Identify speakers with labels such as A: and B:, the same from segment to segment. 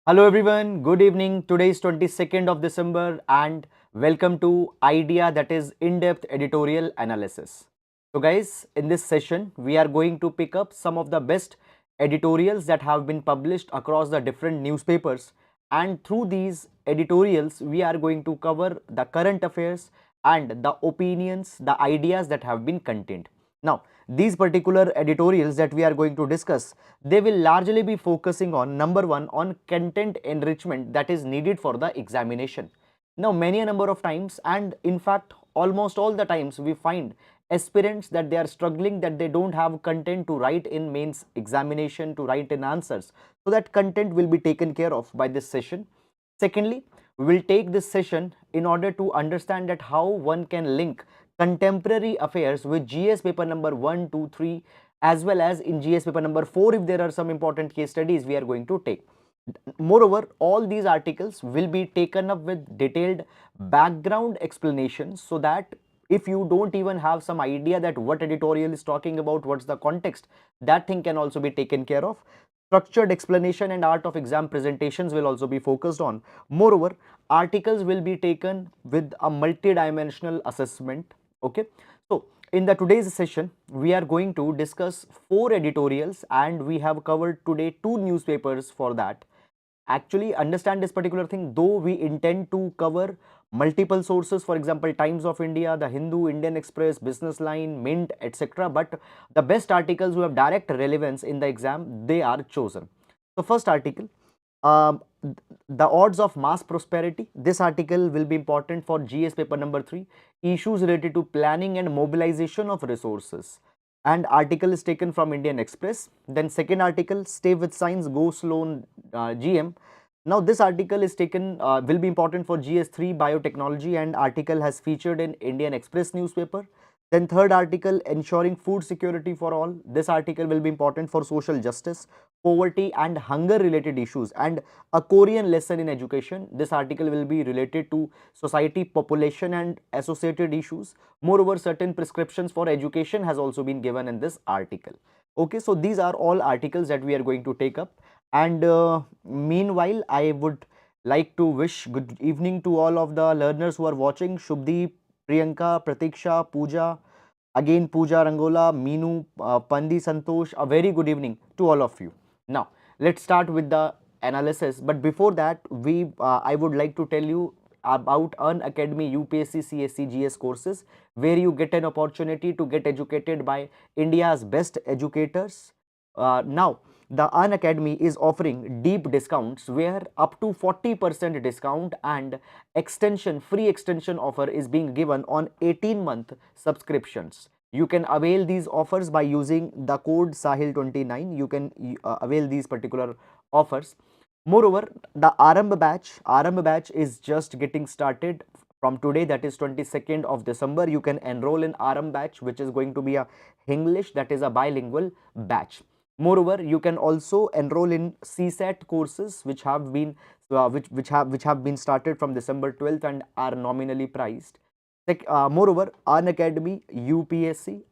A: Hello everyone, good evening. Today is 22nd of December and welcome to Idea, that is in-depth editorial analysis. So guys, in this session we are going to pick up some of the best editorials that have been published across the different newspapers, and through these editorials we are going to cover the current affairs and the opinions, the ideas that have been contained. Now, these particular editorials that we are going to discuss, they will largely be focusing on number one, on content enrichment that is needed for the examination. Now, many a number of times, and in fact almost all the times, we find aspirants that they are struggling, that they don't have content to write in mains examination, to write in answers. So that content will be taken care of by this session. Secondly, we will take this session in order to understand that how one can link contemporary affairs with GS paper number 1, 2, 3, as well as in GS paper number 4 if there are some important case studies we are going to take. Moreover, all these articles will be taken up with detailed background explanations, so that if you don't even have some idea that what editorial is talking about, what's the context, that thing can also be taken care of. Structured explanation and art of exam presentations will also be focused on. Moreover, articles will be taken with a multi-dimensional assessment. Okay, so in the today's session we are going to discuss 4 editorials, and we have covered today 2 newspapers for that. Actually, understand this particular thing, though we intend to cover multiple sources, for example Times of India, the Hindu, Indian Express, Business Line, Mint, etc., but the best articles who have direct relevance in the exam, they are chosen. So first article, um, the odds of mass prosperity. This article will be important for GS paper number 3, issues related to planning and mobilization of resources, and article is taken from Indian Express. Then second article, stay with science, go slow, GM. Now this article is taken, will be important for GS3 biotechnology, and article has featured in Indian Express newspaper. Then third article, ensuring food security for all. This article will be important for social justice, poverty and hunger related issues, and a Korean lesson in education. This article will be related to society, population and associated issues. Moreover, certain prescriptions for education has also been given in this article. Okay, so these are all articles that we are going to take up, and meanwhile I would like to wish good evening to all of the learners who are watching. Shubdeep, Priyanka, Pratiksha, Pooja, again Pooja Rangola, Meenu, Pandi, Santosh, a very good evening to all of you. Now, let's start with the analysis, but before that, I would like to tell you about Unacademy UPSC CSE GS courses, where you get an opportunity to get educated by India's best educators. Now, the Unacademy is offering deep discounts, where up to 40% discount and free extension offer is being given on 18-month subscriptions. You can avail these offers by using the code Sahil29. You can avail these particular offers. Moreover, the Arambh batch is just getting started from today, that is 22nd of December. You can enroll in Arambh batch, which is going to be a English, that is a bilingual batch. Moreover, you can also enroll in CSAT courses, which have been which have been started from December 12th and are nominally priced. Moreover, Unacademy UPSC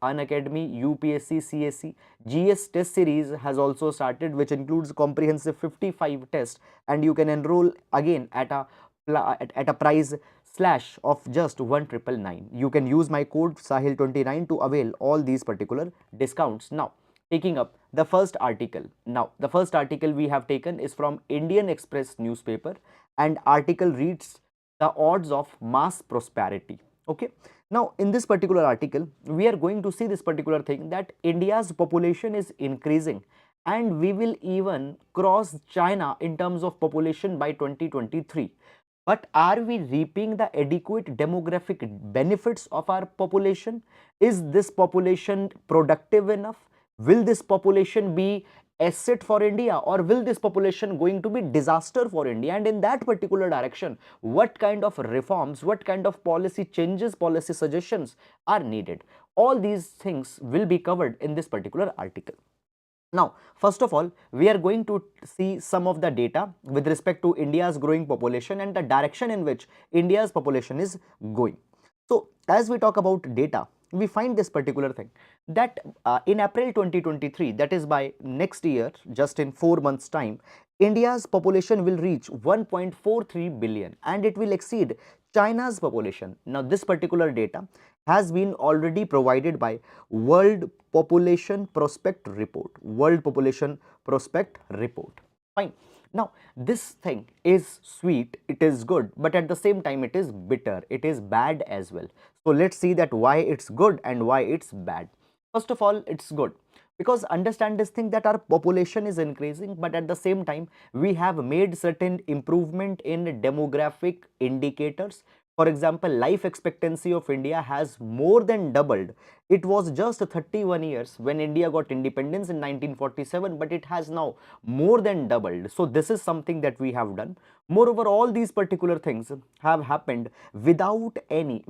A: CSE GS test series has also started, which includes comprehensive 55 tests, and you can enroll again at a price slash of just 1999. You can use my code Sahil29 to avail all these particular discounts. Now, taking up the first article. Now, the first article we have taken is from Indian Express newspaper, and article reads, the odds of mass prosperity. Okay, now in this particular article we are going to see this particular thing, that India's population is increasing and we will even cross China in terms of population by 2023. But are we reaping the adequate demographic benefits of our population? Is this population productive enough? Will this population be asset for India, or will this population going to be disaster for India? And in that particular direction, what kind of reforms, what kind of policy changes, policy suggestions are needed? All these things will be covered in this particular article. Now, first of all, we are going to see some of the data with respect to India's growing population and the direction in which India's population is going. So, as we talk about data, we find this particular thing, that in April 2023, that is by next year, just in 4 months time, India's population will reach 1.43 billion and it will exceed China's population. Now, this particular data has been already provided by World Population Prospect Report. World Population Prospect Report. Fine. Now, this thing is sweet, it is good, but at the same time it is bitter, it is bad as well. So, let's see that why it's good and why it's bad. First of all, it's good because understand this thing that our population is increasing, but at the same time we have made certain improvement in demographic indicators. For example, life expectancy of India has more than doubled. It was just 31 years when India got independence in 1947, but it has now more than doubled. So this is something that we have done. Moreover, all these particular things have happened without any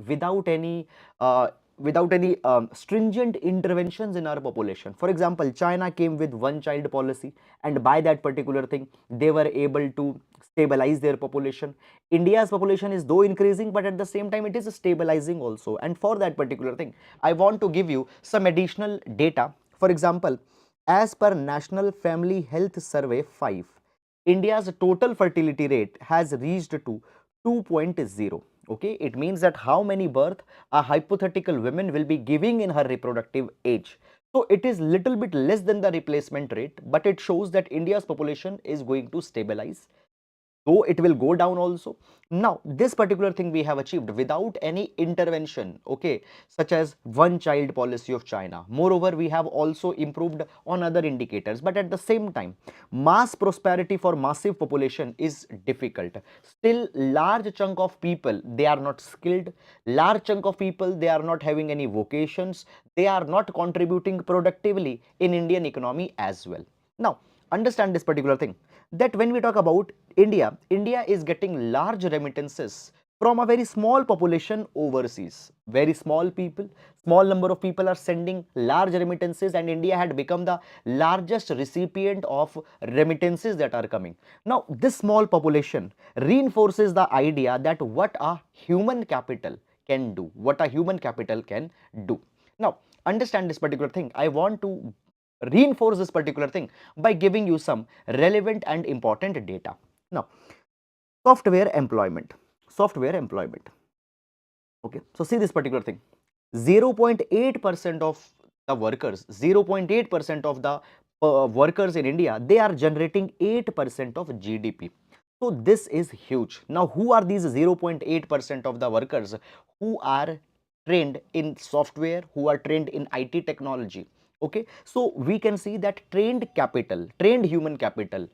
A: stringent interventions in our population. For example, China came with one child policy, and by that particular thing, they were able to stabilize their population. India's population is though increasing, but at the same time, it is stabilizing also. And for that particular thing, I want to give you some additional data. For example, as per National Family Health Survey 5, India's total fertility rate has reached to 2.0. Okay, it means that how many birth a hypothetical woman will be giving in her reproductive age. So it is little bit less than the replacement rate, but it shows that India's population is going to stabilize, though it will go down also. Now, this particular thing we have achieved without any intervention, okay, such as one child policy of China. Moreover, we have also improved on other indicators, but at the same time, mass prosperity for massive population is difficult. Still, large chunk of people, they are not skilled. Large chunk of people, they are not having any vocations. They are not contributing productively in Indian economy as well. Now, understand this particular thing, that when we talk about India, India is getting large remittances from a very small population overseas. Very small people, small number of people are sending large remittances, and India had become the largest recipient of remittances that are coming. Now, this small population reinforces the idea that what a human capital can do, what a human capital can do. Now, understand this particular thing. I want to reinforce this particular thing by giving you some relevant and important data. Now, software employment. Software employment. Okay, so see this particular thing. 0.8% of the workers, 0.8% of the workers in India, they are generating 8% of GDP. So this is huge. Now, who are these 0.8% of the workers who are trained in software, who are trained in IT technology? Okay, so we can see that trained capital, trained human capital,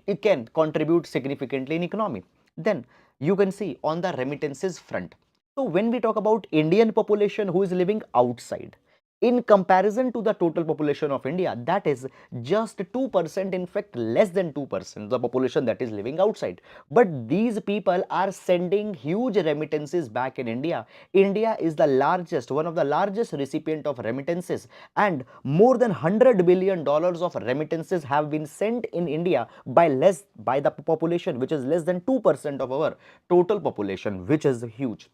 A: it can contribute significantly in economy. Then you can see on the remittances front. So when we talk about Indian population who is living outside, in comparison to the total population of India, that is just 2%, in fact less than 2%, the population that is living outside. But these people are sending huge remittances back in India. India is the largest, one of the largest recipient of remittances, and more than $100 billion of remittances have been sent in India by the population, which is less than 2% of our total population, which is huge.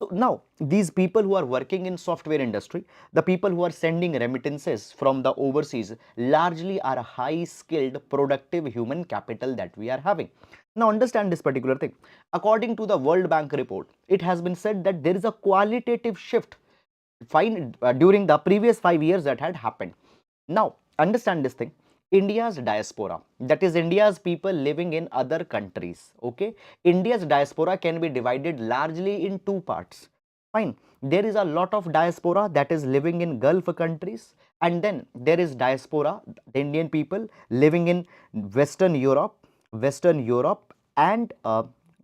A: So now these people who are working in software industry, the people who are sending remittances from the overseas, largely are high skilled productive human capital that we are having. Now understand this particular thing. According to the World Bank report, it has been said that there is a qualitative shift during the previous 5 years that had happened. Now understand this thing. India's diaspora, that is India's people living in other countries. Okay, India's diaspora can be divided largely in two parts. Fine, there is a lot of diaspora that is living in Gulf countries, and then there is diaspora, the Indian people living in Western Europe, Western Europe, and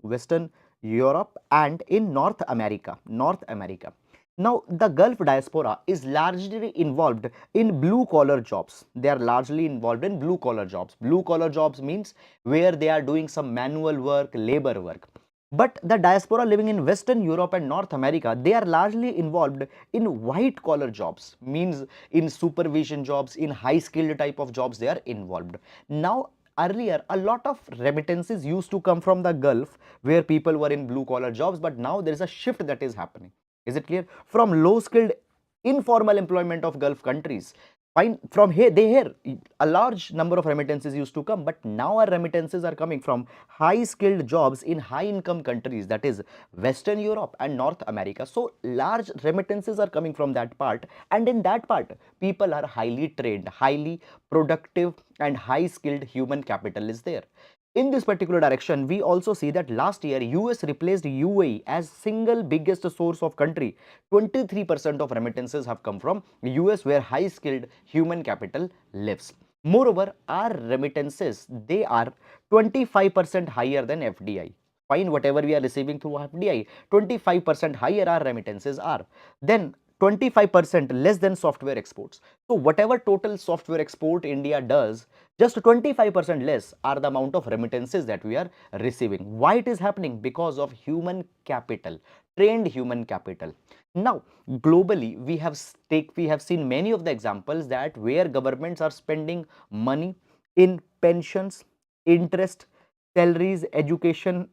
A: Western Europe, and in North America, North America. Now, the Gulf diaspora is largely involved in blue collar jobs. They are largely involved in blue collar jobs. Blue collar jobs means where they are doing some manual work, labor work. But the diaspora living in Western Europe and North America, they are largely involved in white collar jobs, means in supervision jobs, in high skilled type of jobs they are involved. Now, earlier, a lot of remittances used to come from the Gulf where people were in blue collar jobs, but now there is a shift that is happening. Is it clear? From low skilled informal employment of Gulf countries, Fine, from here, a large number of remittances used to come, but now our remittances are coming from high skilled jobs in high income countries, that is Western Europe and North America. So large remittances are coming from that part, and in that part people are highly trained, highly productive, and high skilled human capital is there. In this particular direction, we also see that last year US replaced UAE as single biggest source of country. 23% of remittances have come from US, where high skilled human capital lives. Moreover, our remittances, they are 25% higher than FDI. Fine, whatever we are receiving through FDI, 25% higher our remittances are. Then 25% less than software exports. So whatever total software export India does, just 25% less are the amount of remittances that we are receiving. Why it is happening? Because of human capital, trained human capital. Now, globally, we have seen many of the examples that where governments are spending money in pensions, interest, salaries, education.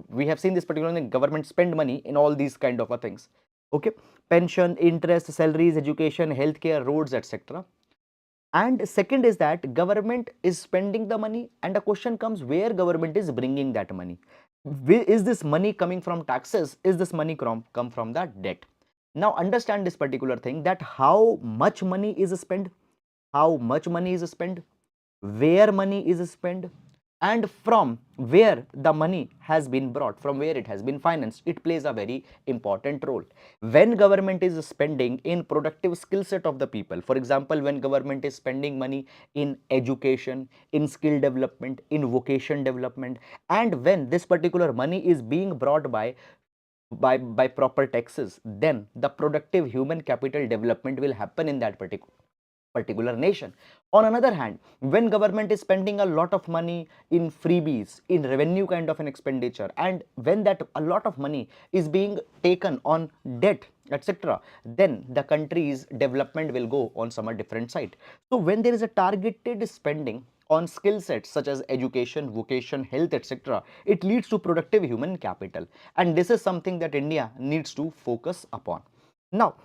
A: We have seen this particularly, government spend money in all these kind of things. Okay, pension, interest, salaries, education, healthcare, roads, etc. And second is that government is spending the money, and the question comes, where government is bringing that money? Is this money coming from taxes? Is this money come from that debt? Now understand this particular thing, that how much money is spent, how much money is spent, where money is spent, and from where the money has been brought, from where it has been financed. It plays a very important role. When government is spending in productive skill set of the people, for example, when government is spending money in education, in skill development, in vocation development, and when this particular money is being brought by proper taxes, then the productive human capital development will happen in that particular nation. On another hand, when government is spending a lot of money in freebies, in revenue kind of an expenditure, and when that a lot of money is being taken on debt, etc., then the country's development will go on some different side. So when there is a targeted spending on skill sets such as education, vocation, health, etc., it leads to productive human capital, and this is something that India needs to focus upon. Now,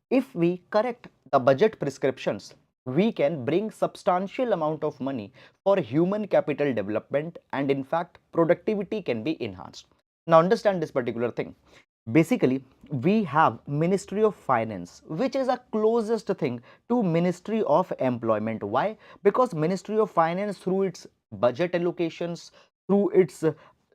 A: if we correct the budget prescriptions, we can bring substantial amount of money for human capital development, and in fact productivity can be enhanced. Now understand this particular thing. Basically, we have Ministry of Finance, which is a closest thing to Ministry of Employment. Why? Because Ministry of Finance, through its budget allocations, through its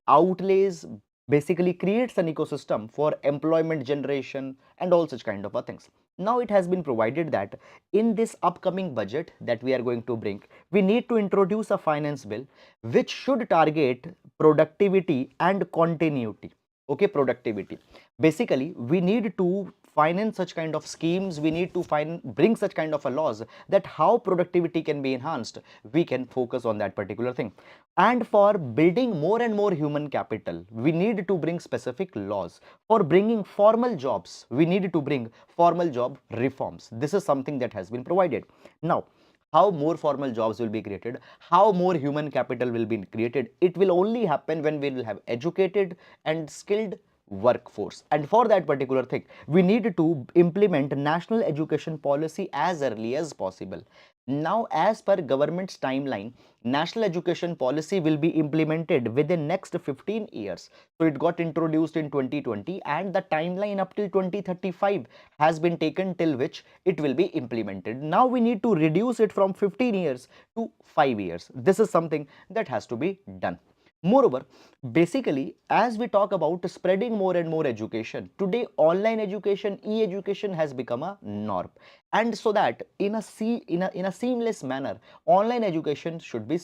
A: outlays, basically creates an ecosystem for employment generation and all such kind of things. Now it has been provided that in this upcoming budget that we are going to bring, we need to introduce a finance bill which should target productivity and continuity. Okay, productivity. Basically, we need to finance such kind of schemes, we need to bring such kind of a laws that how productivity can be enhanced, we can focus on that particular thing. And for building more and more human capital, we need to bring specific laws. For bringing formal jobs, we need to bring formal job reforms. This is something that has been provided. Now, how more formal jobs will be created, how more human capital will be created? It will only happen when we will have educated and skilled workforce. And for that particular thing, we need to implement national education policy as early as possible. Now, as per government's timeline, national education policy will be implemented within next 15 years. So it got introduced in 2020, and the timeline up till 2035 has been taken till which it will be implemented. Now we need to reduce it from 15 years to 5 years. This is something that has to be done. Moreover, basically, as we talk about spreading more and more education, today online education, e-education has become a norm. And so that in a seamless manner, online education should be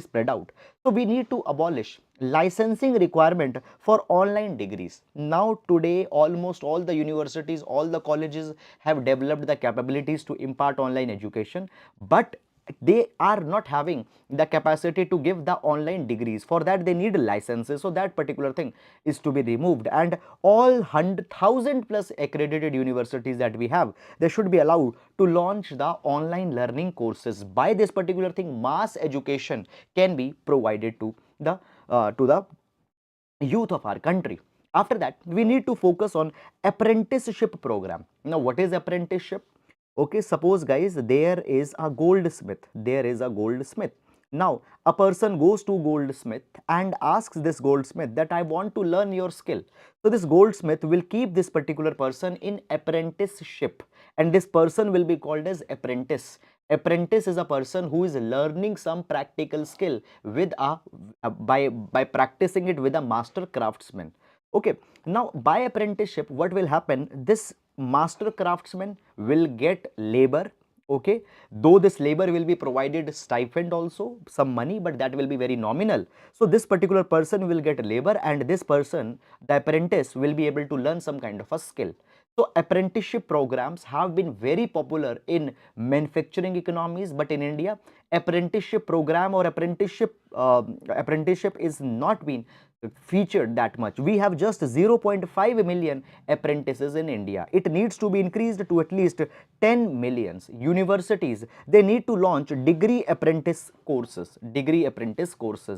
A: spread out. So we need to abolish licensing requirement for online degrees. Now today almost all the universities, all the colleges have developed the capabilities to impart online education, but they are not having the capacity to give the online degrees. For that they need licenses. So that particular thing is to be removed, and all 100,000 plus accredited universities that we have, they should be allowed to launch the online learning courses. By this particular thing, mass education can be provided to the youth of our country. After that, we need to focus on apprenticeship program. Now what is apprenticeship? Okay, suppose guys, there is a goldsmith. There is a goldsmith. Now, a person goes to goldsmith and asks this goldsmith that I want to learn your skill. So this goldsmith will keep this particular person in apprenticeship, and this person will be called as apprentice. Apprentice is a person who is learning some practical skill with by practicing it with a master craftsman. Okay, now by apprenticeship, what will happen? This master craftsman will get labor. Okay, though this labor will be provided stipend also, some money, but that will be very nominal. So this particular person will get labor, and this person, the apprentice, will be able to learn some kind of a skill. So apprenticeship programs have been very popular in manufacturing economies, but in India, apprenticeship program or apprenticeship is not been featured that much. We have just 0.5 million apprentices in India. It needs to be increased to at least 10 millions. Universities, they need to launch degree apprentice courses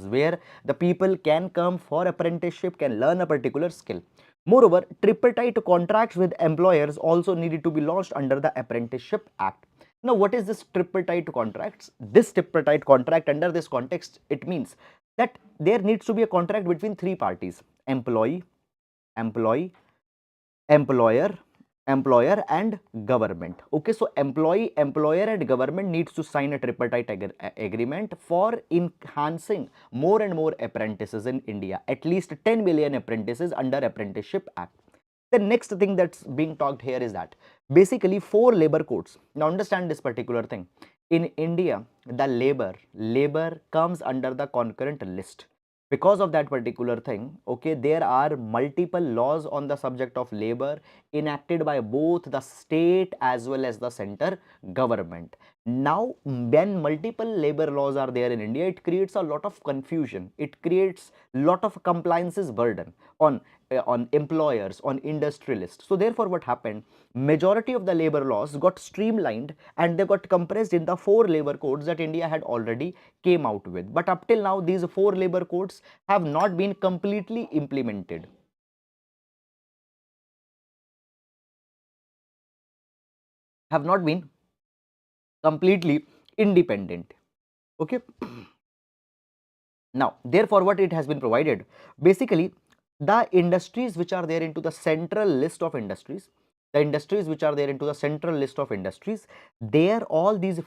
A: where the people can come for apprenticeship, can learn a particular skill. Moreover, tripartite contracts with employers also needed to be launched under the Apprenticeship Act. Now, what is this tripartite contracts? This tripartite contract, under this context, it means that there needs to be a contract between three parties: employee, employee, employer, employer, and government. Okay, so employee, employer, and government needs to sign a tripartite agreement for enhancing more and more apprentices in India. At least 10 million apprentices under Apprenticeship Act. The next thing that's being talked here is that basically 4 labor codes. Now understand this particular thing. In India, the labor comes under the concurrent list. Because of that particular thing, okay, there are multiple laws on the subject of labor enacted by both the state as well as the center government. Now, when multiple labor laws are there in India, it creates a lot of confusion. It creates lot of compliances burden on employers, on industrialists. So therefore, what happened? Majority of the labor laws got streamlined and they got compressed in the 4 labor codes that India had already came out with. But up till now, these 4 labor codes have not been completely implemented. Have not been completely independent. Okay. Now, therefore, what it has been provided, basically, the industries which are there into the central list of industries, there all these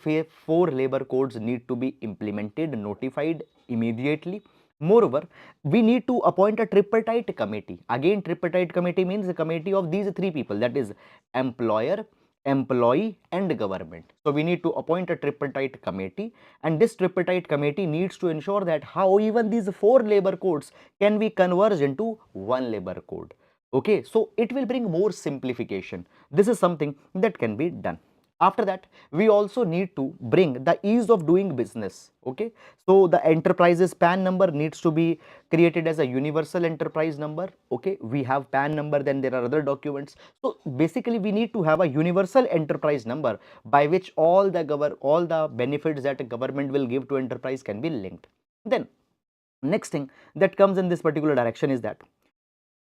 A: 4 labor codes need to be implemented, notified immediately. Moreover, we need to appoint a tripartite committee. Again, tripartite committee means a committee of these 3 people, that is employer, employee, and government. So we need to appoint a tripartite committee, and this tripartite committee needs to ensure that how even these 4 labor codes can be converged into 1 labor code. Okay, so it will bring more simplification. This is something that can be done. After that, we also need to bring the ease of doing business. Okay, so the enterprise's PAN number needs to be created as a universal enterprise number. Okay, we have PAN number, then there are other documents. So basically, we need to have a universal enterprise number by which all the benefits that a government will give to enterprise can be linked. Then next thing that comes in this particular direction is that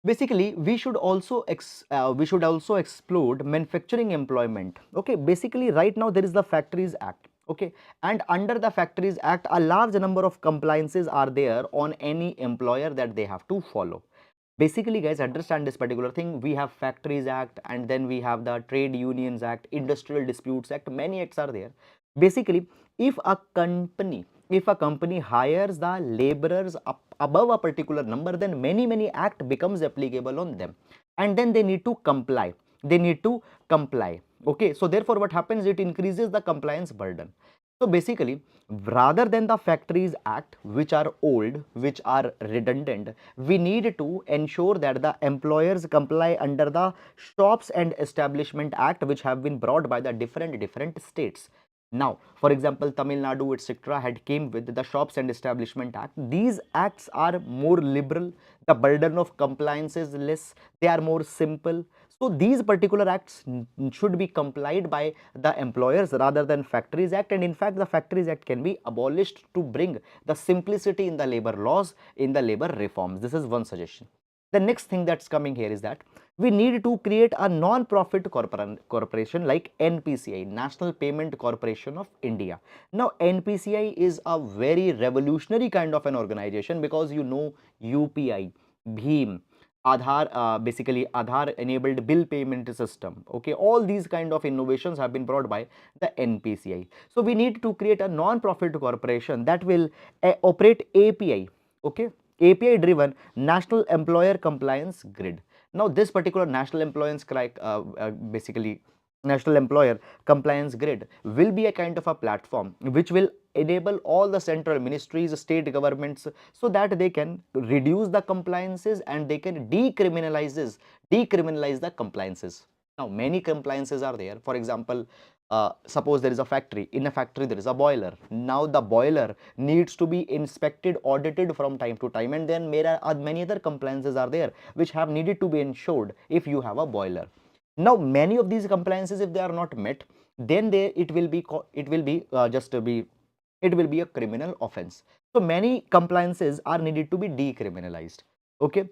A: basically we should also explode manufacturing employment. Okay, basically right now there is the Factories Act. Okay, and under the Factories Act, a large number of compliances are there on any employer that they have to follow. Basically, guys, understand this particular thing. We have Factories Act, and then we have the Trade Unions Act, Industrial Disputes Act. Many acts are there. Basically, if a company hires the laborers up above a particular number, then many act becomes applicable on them, and then they need to comply. Okay, so therefore, what happens? It increases the compliance burden. So basically, rather than the Factories Act, which are old, which are redundant, we need to ensure that the employers comply under the Shops and Establishment Act, which have been brought by the different states. Now, for example, Tamil Nadu, etc., had came with the Shops and Establishment Act. These acts are more liberal. The burden of compliance is less. They are more simple. So these particular acts should be complied by the employers rather than Factories Act. And in fact, the Factories Act can be abolished to bring the simplicity in the labor laws, in the labor reforms. This is one suggestion. The next thing that's coming here is that we need to create a non-profit corporation like NPCI, National Payment Corporation of India. Now, NPCI is a very revolutionary kind of an organization because you know UPI, Bheem, Aadhaar, basically Aadhaar enabled bill payment system. Okay, all these kind of innovations have been brought by the NPCI. So we need to create a non-profit corporation that will operate API. Okay, API driven National Employer Compliance Grid. Now, this particular basically National Employer Compliance Grid will be a kind of a platform which will enable all the central ministries, state governments, so that they can reduce the compliances and they can decriminalize the compliances. Now, many compliances are there. For example, suppose there is a factory. In a factory, there is a boiler. Now, the boiler needs to be inspected, audited from time to time, and then many other compliances are there which have needed to be ensured if you have a boiler. Now, many of these compliances, if they are not met, then it will be a criminal offense. So many compliances are needed to be decriminalized. Okay,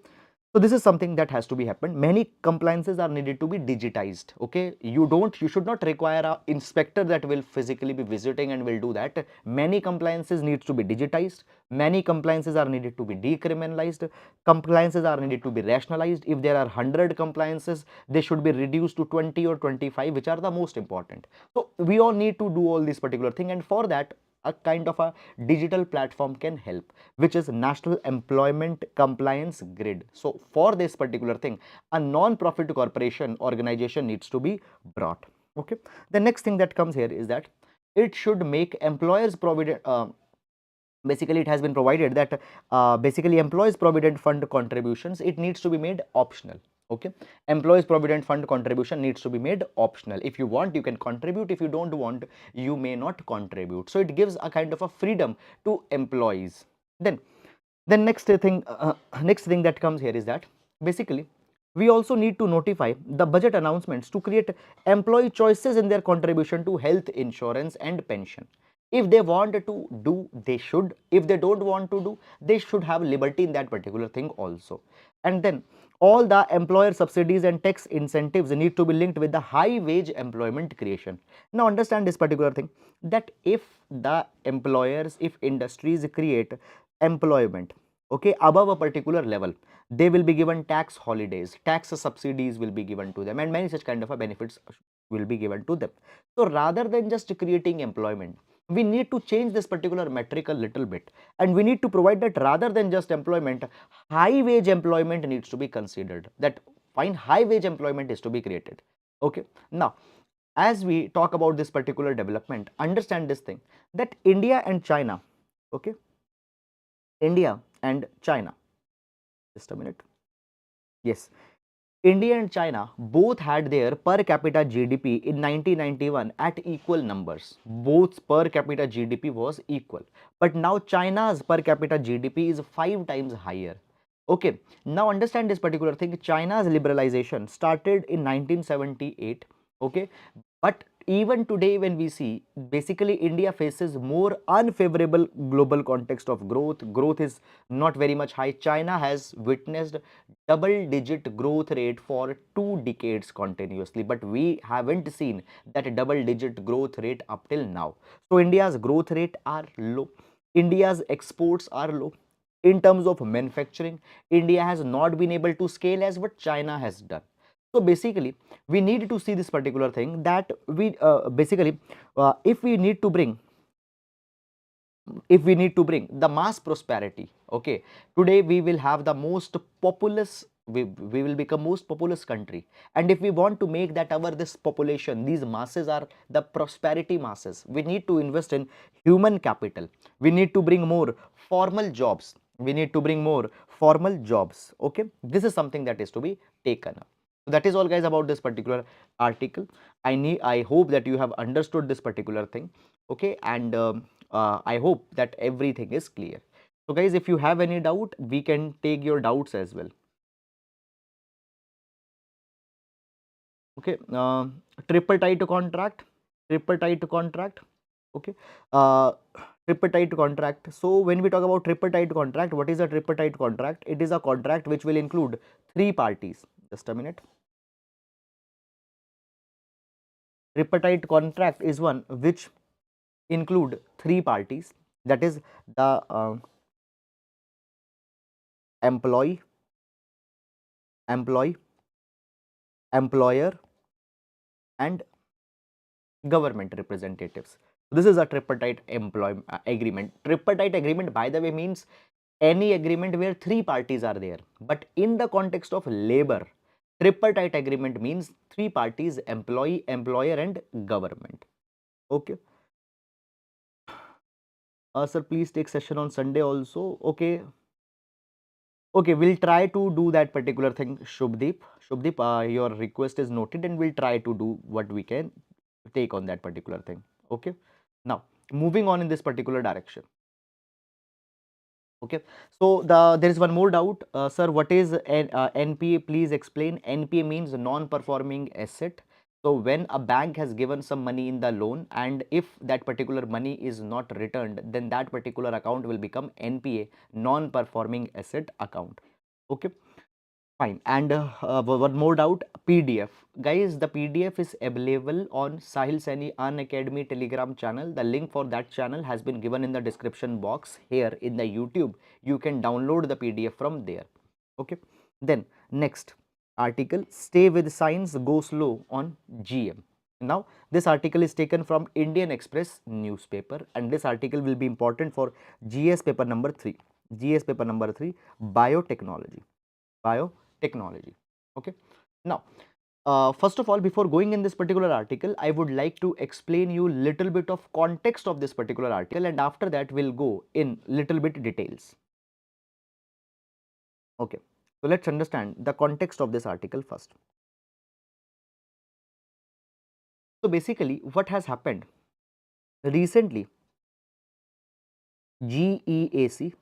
A: so this is something that has to be happened. Many compliances are needed to be digitized. Okay, you should not require a inspector that will physically be visiting and will do that. Many compliances needs to be digitized. Many compliances are needed to be decriminalized. Compliances are needed to be rationalized. If there are 100 compliances, they should be reduced to 20 or 25, which are the most important. So we all need to do all this particular thing, and for that a kind of a digital platform can help, which is National Employment Compliance Grid. So for this particular thing, a non-profit corporation organization needs to be brought. Okay, the next thing that comes here is that it should make employers provident basically it has been provided that basically employees provident fund contributions, it needs to be made optional. Okay, employees provident fund contribution needs to be made optional. If you want, you can contribute. If you don't want, you may not contribute. So it gives a kind of a freedom to employees. Then next thing that comes here is that basically we also need to notify the budget announcements to create employee choices in their contribution to health insurance and pension. If they want to do, they should. If they don't want to do, they should have liberty in that particular thing also. And then all the employer subsidies and tax incentives need to be linked with the high wage employment creation. Now understand this particular thing, that if the employers, if industries create employment, okay, above a particular level, they will be given tax holidays, tax subsidies will be given to them, and many such kind of a benefits will be given to them. So rather than just creating employment, we need to change this particular metric a little bit, and we need to provide that rather than just employment, high wage employment needs to be considered. That fine, high wage employment is to be created. Okay, now as we talk about this particular development, understand this thing, that India and China, okay, India and China, just a minute, yes, India and China both had their per capita GDP in 1991 at equal numbers. Both per capita GDP was equal. But now China's per capita GDP is 5 times higher. Okay, now understand this particular thing. China's liberalization started in 1978. Okay, but even today when we see, basically India faces more unfavorable global context of growth. Growth is not very much high. China has witnessed double-digit growth rate for 2 decades continuously, but we haven't seen that double-digit growth rate up till now. So India's growth rate are low. India's exports are low. In terms of manufacturing, India has not been able to scale as what China has done. So basically, we need to see this particular thing, that we if we need to bring the mass prosperity, okay, today we will have the most populous, we will become most populous country, and if we want to make that our this population, these masses are the prosperity masses, we need to invest in human capital. We need to bring more formal jobs. Okay, this is something that is to be taken up. So that is all, guys, about this particular article. I hope that you have understood this particular thing. Okay, and I hope that everything is clear. So guys, if you have any doubt, we can take your doubts as well. Okay, tripartite contract, okay, uh, tripartite contract. So when we talk about tripartite contract, what is a tripartite contract? It is a contract which will include 3 parties. Just a minute. Tripartite contract is one which include three parties, that is the employee, employer and government representatives. This is a tripartite agreement. Tripartite agreement, by the way, means any agreement where three parties are there. But in the context of labor, tripartite agreement means three parties: employee, employer and government. Okay. Sir, please take session on Sunday also. Okay. Okay, we'll try to do that particular thing, Shubdeep. Shubdeep, your request is noted and we'll try to do what we can take on that particular thing. Okay. Now, moving on in this particular direction. Okay. So, there is one more doubt. Sir, what is NPA? Please explain. NPA means non-performing asset. So, when a bank has given some money in the loan and if that particular money is not returned, then that particular account will become NPA, non-performing asset account. Okay. Fine. And one more doubt, PDF. Guys, the PDF is available on Sahil Saini Unacademy Telegram channel. The link for that channel has been given in the description box here in the YouTube. You can download the PDF from there. Okay. Then next article, stay with science, go slow on GM. Now, this article is taken from Indian Express newspaper and this article will be important for GS paper number 3. GS paper number 3, biotechnology. Okay. Now, first of all, before going in this particular article, I would like to explain you little bit of context of this particular article and after that we'll go in little bit details. Okay. So let's understand the context of this article first. So basically what has happened recently, GEAC,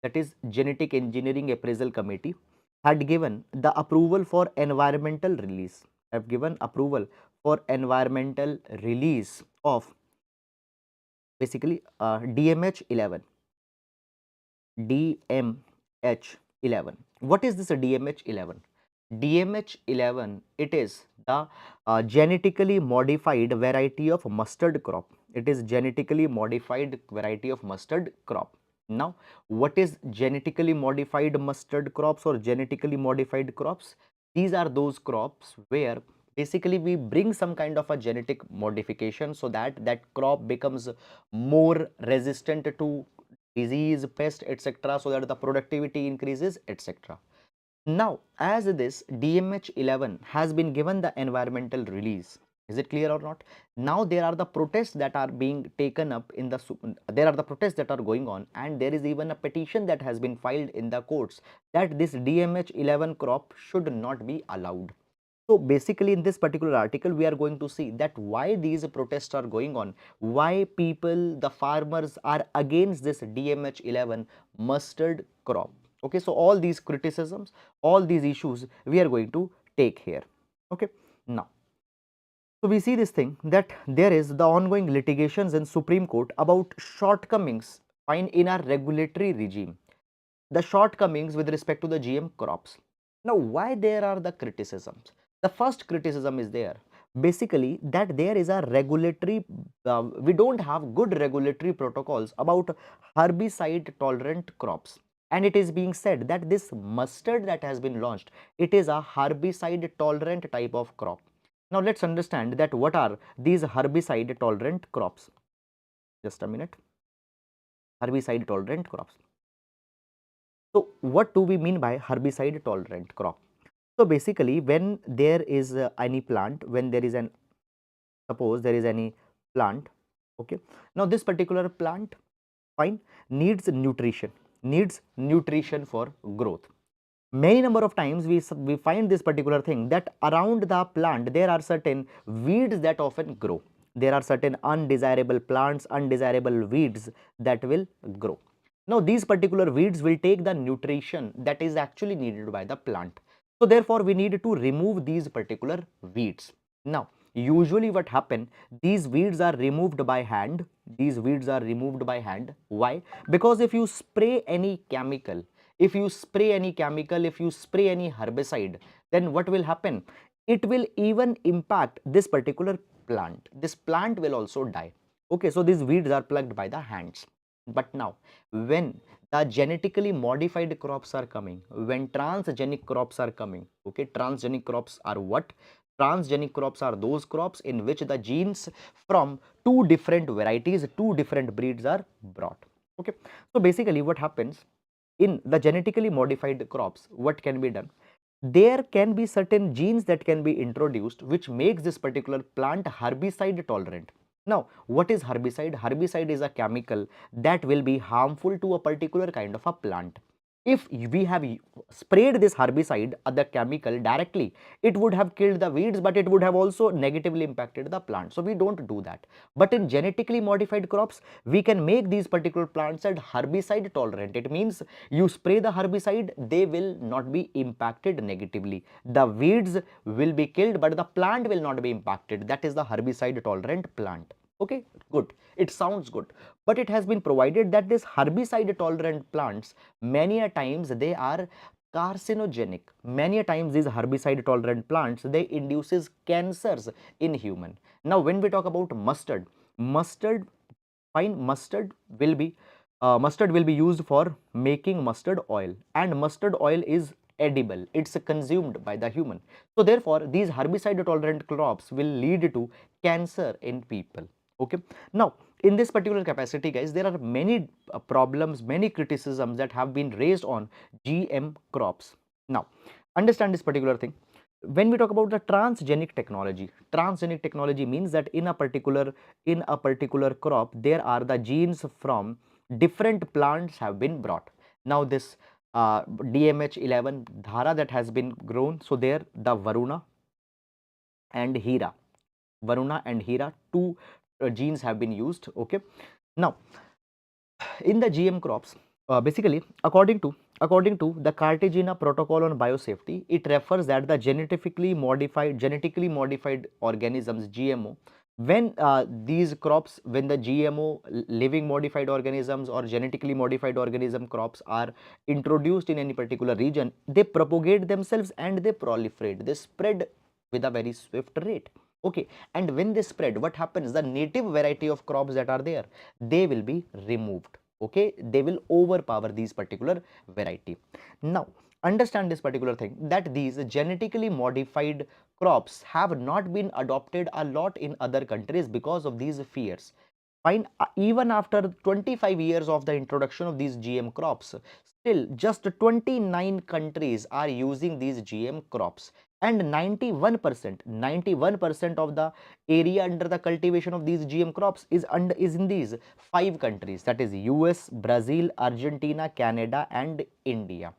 A: that is Genetic Engineering Appraisal Committee, had given the approval for environmental release, of basically DMH11. What is this DMH11? DMH11, it is the genetically modified variety of mustard crop. It is genetically modified variety of mustard crop. Now, what is genetically modified mustard crops or genetically modified crops? These are those crops where basically we bring some kind of a genetic modification so that that crop becomes more resistant to disease, pest, etc., so that the productivity increases, etc. Now, as this DMH11 has been given the environmental release, is it clear or not? Now there are the protests that are being taken up in the, there are the protests that are going on and there is even a petition that has been filed in the courts that this DMH11 crop should not be allowed. So basically in this particular article, we are going to see that why these protests are going on, why people, the farmers are against this DMH11 mustard crop. Okay, so all these criticisms, all these issues we are going to take here. Okay, now, so we see this thing that there is the ongoing litigations in Supreme Court about shortcomings found in our regulatory regime, the shortcomings with respect to the GM crops. Now, why there are the criticisms? The first criticism is there basically that there is a regulatory, we don't have good regulatory protocols about herbicide tolerant crops. And it is being said that this mustard that has been launched, it is a herbicide tolerant type of crop. Now, let's understand that what are these herbicide tolerant crops. Just a minute. Herbicide tolerant crops. So, what do we mean by herbicide tolerant crop? So, basically when there is any plant, when there is an, suppose there is any plant, okay. Now, this particular plant, fine, needs nutrition for growth. Many number of times we find this particular thing that around the plant there are certain weeds that often grow. There are certain undesirable plants, undesirable weeds that will grow. Now, these particular weeds will take the nutrition that is actually needed by the plant. So, therefore, we need to remove these particular weeds. Now, usually what happen, these weeds are removed by hand. Why? Because if you spray any chemical, if you spray any herbicide, then what will happen? It will even impact this particular plant. This plant will also die. Okay, so these weeds are plucked by the hands. But now, when the genetically modified crops are coming, when transgenic crops are coming, okay, transgenic crops are what? Transgenic crops are those crops in which the genes from two different varieties, two different breeds are brought. Okay, so basically what happens in the genetically modified crops, what can be done? There can be certain genes that can be introduced which makes this particular plant herbicide tolerant. Now, what is herbicide? Herbicide is a chemical that will be harmful to a particular kind of a plant. If we have sprayed this herbicide, the chemical directly, it would have killed the weeds, but it would have also negatively impacted the plant. So we don't do that. But in genetically modified crops, we can make these particular plants as herbicide tolerant. It means you spray the herbicide, they will not be impacted negatively. The weeds will be killed, but the plant will not be impacted. That is the herbicide tolerant plant. Okay, good. It sounds good. But it has been provided that this herbicide tolerant plants, many a times they are carcinogenic. Many a times these herbicide tolerant plants, they induces cancers in human. Now, when we talk about mustard, fine, mustard will be used for making mustard oil, and mustard oil is edible. It's consumed by the human. So therefore, these herbicide tolerant crops will lead to cancer in people. Okay. Now, in this particular capacity, guys, there are many problems, many criticisms that have been raised on GM crops. Now, understand this particular thing. When we talk about the transgenic technology means that in a particular crop, there are the genes from different plants have been brought. Now, this DMH11 dhara that has been grown, so there the and Hira, Varuna and Hira, two genes have been used. Okay. Now, in the GM crops, basically, according to the Cartagena Protocol on Biosafety, it refers that the genetically modified organisms, GMO, when these crops, when the GMO living modified organisms or genetically modified organism crops are introduced in any particular region, they propagate themselves and they proliferate. They spread with a very swift rate. Okay, and when they spread, what happens? The native variety of crops that are there, they will be removed. Okay, they will overpower these particular variety. Now, understand this particular thing, that these genetically modified crops have not been adopted a lot in other countries because of these fears. Fine, even after 25 years of the introduction of these GM crops, still just 29 countries are using these GM crops, and 91% of the area under the cultivation of these GM crops is in these 5 countries, that is US, Brazil, Argentina, Canada and India.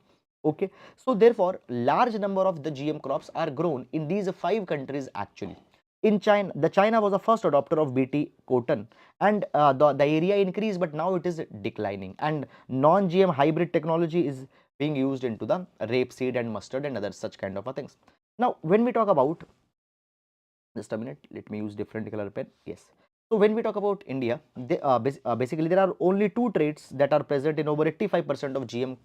A: Okay, so therefore large number of the GM crops are grown in these 5 countries actually. In China, the China was the first adopter of BT cotton, and the area increased, but now it is declining, and non-GM hybrid technology is being used into the rapeseed and mustard and other such kind of things. Now, when we talk about, just a minute, let me use different color pen. Yes. So when we talk about India, basically there are only two traits that are present in over 85% of GM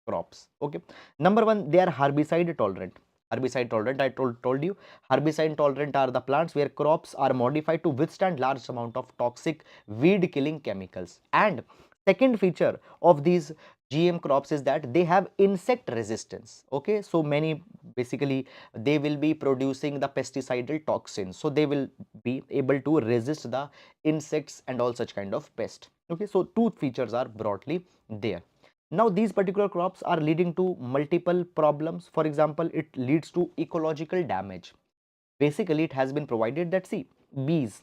A: crops. Okay. Number one, they are herbicide tolerant. Herbicide tolerant, I told you, herbicide tolerant are the plants where crops are modified to withstand large amount of toxic weed killing chemicals. And second feature of these GM crops is that they have insect resistance. Okay, so many, basically they will be producing the pesticidal toxins, so they will be able to resist the insects and all such kind of pest. Okay, so two features are broadly there. Now, these particular crops are leading to multiple problems. For example, it leads to ecological damage. Basically, it has been provided that, see, bees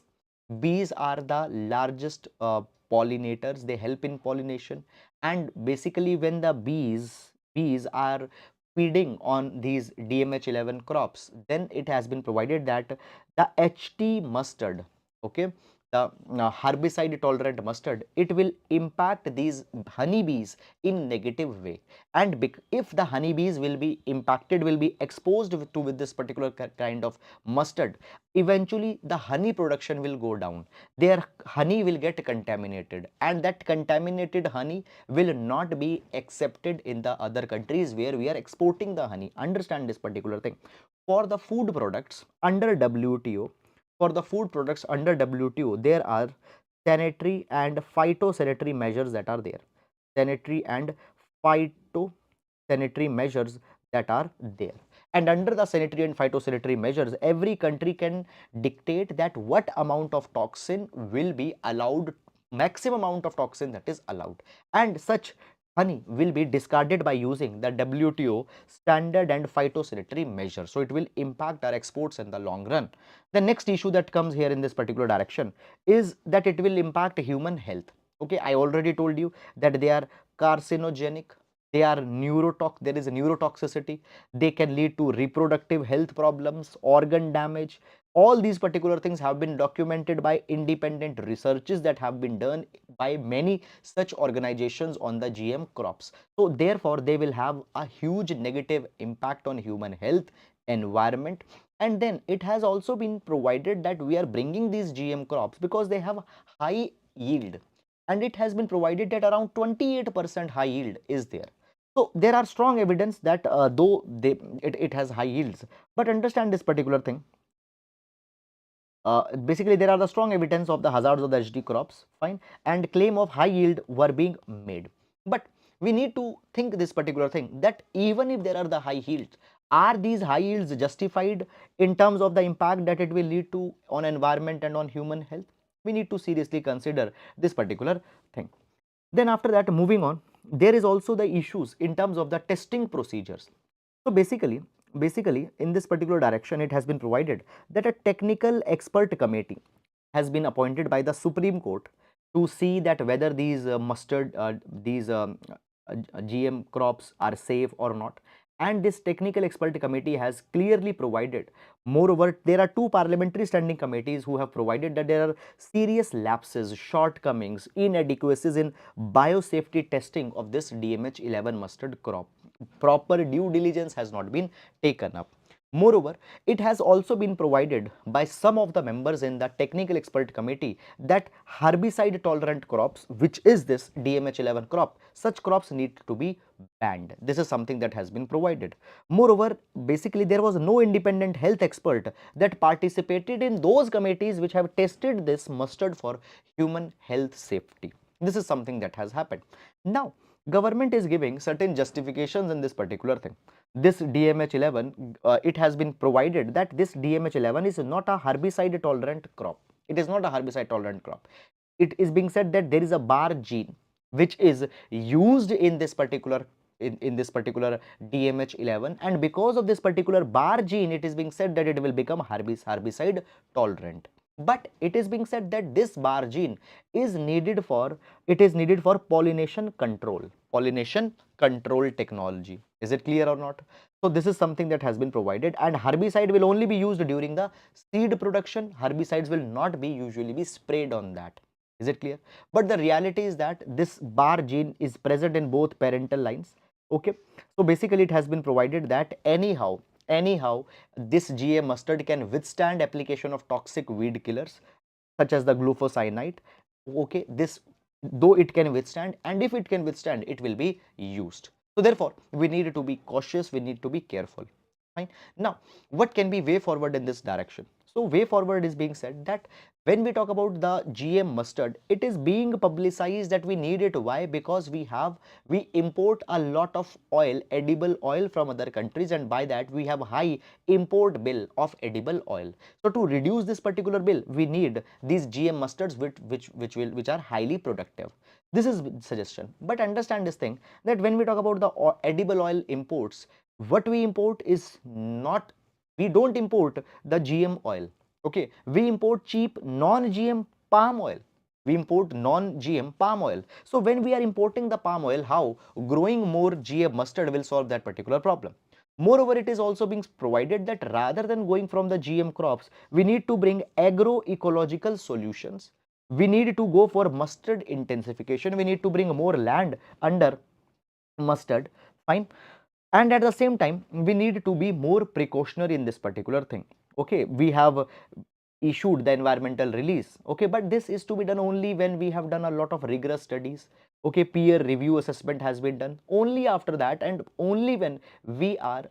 A: are the largest pollinators. They help in pollination, and basically when the bees are feeding on these DMH11 crops, then it has been provided that the HT mustard, okay, the herbicide tolerant mustard, it will impact these honeybees in negative way. And if the honeybees will be impacted, will be exposed with this particular kind of mustard, eventually the honey production will go down. Their honey will get contaminated, and that contaminated honey will not be accepted in the other countries where we are exporting the honey. Understand this particular thing. For the food products under WTO, there are sanitary and phytosanitary measures that are there. Sanitary and phytosanitary measures that are there. And under the sanitary and phytosanitary measures, every country can dictate that what amount of toxin will be allowed, maximum amount of toxin that is allowed. And such honey will be discarded by using the WTO standard and phytosanitary measures. So it will impact our exports in the long run. The next issue that comes here in this particular direction is that it will impact human health. Okay, I already told you that they are carcinogenic, they are there is a neurotoxicity, they can lead to reproductive health problems, organ damage. All these particular things have been documented by independent researches that have been done by many such organizations on the GM crops. So therefore they will have a huge negative impact on human health, environment. And then it has also been provided that we are bringing these GM crops because they have high yield, and it has been provided that around 28% high yield is there. So there are strong evidence that though it has high yields, but understand this particular thing. Basically, there are the strong evidence of the hazards of the HT crops, fine, and claim of high yield were being made. But we need to think this particular thing, that even if there are the high yields, are these high yields justified in terms of the impact that it will lead to on environment and on human health? We need to seriously consider this particular thing. Then after that, moving on, there is also the issues in terms of the testing procedures. So basically in this particular direction, it has been provided that a technical expert committee has been appointed by the Supreme Court to see that whether these GM crops are safe or not. And this technical expert committee has clearly provided, moreover, there are two parliamentary standing committees who have provided that there are serious lapses, shortcomings, inadequacies in biosafety testing of this DMH11 mustard crop. Proper due diligence has not been taken up. Moreover, it has also been provided by some of the members in the technical expert committee that herbicide tolerant crops, which is this DMH11 crop, such crops need to be banned. This is something that has been provided. Moreover, basically there was no independent health expert that participated in those committees which have tested this mustard for human health safety. This is something that has happened. Now, government is giving certain justifications in this particular thing. This DMH11, it has been provided that this DMH11 is not a herbicide tolerant crop. It is not a herbicide tolerant crop. It is being said that there is a bar gene which is used in this particular DMH11, and because of this particular bar gene, it is being said that it will become herbicide tolerant. But it is being said that this bar gene is needed for pollination control technology. Is it clear or not? So this is something that has been provided, and herbicide will only be used during the seed production. Herbicides will not be usually be sprayed on that. Is it clear? But the reality is that this bar gene is present in both parental lines. Okay, so basically it has been provided that anyhow this GM mustard can withstand application of toxic weed killers such as the glufosinate. Okay, this though it can withstand, and if it can withstand, it will be used. So therefore we need to be cautious, we need to be careful. Fine. Now what can be way forward in this direction? So way forward is being said that when we talk about the GM mustard, it is being publicized that we need it. Why? Because we import a lot of oil, edible oil from other countries, and by that we have high import bill of edible oil. So to reduce this particular bill, we need these GM mustards which are highly productive. This is suggestion. But understand this thing, that when we talk about the edible oil imports, what we import is not, we don't import the GM oil. Okay, we import cheap non-GM palm oil. We import non-GM palm oil. So when we are importing the palm oil, how growing more GM mustard will solve that particular problem? Moreover, it is also being provided that rather than going from the GM crops, we need to bring agroecological solutions We need to go for mustard intensification. We need to bring more land under mustard. Fine. And at the same time, we need to be more precautionary in this particular thing. Okay, we have issued the environmental release. Okay, but this is to be done only when we have done a lot of rigorous studies. Okay, peer review assessment has been done. Only after that, and only when we are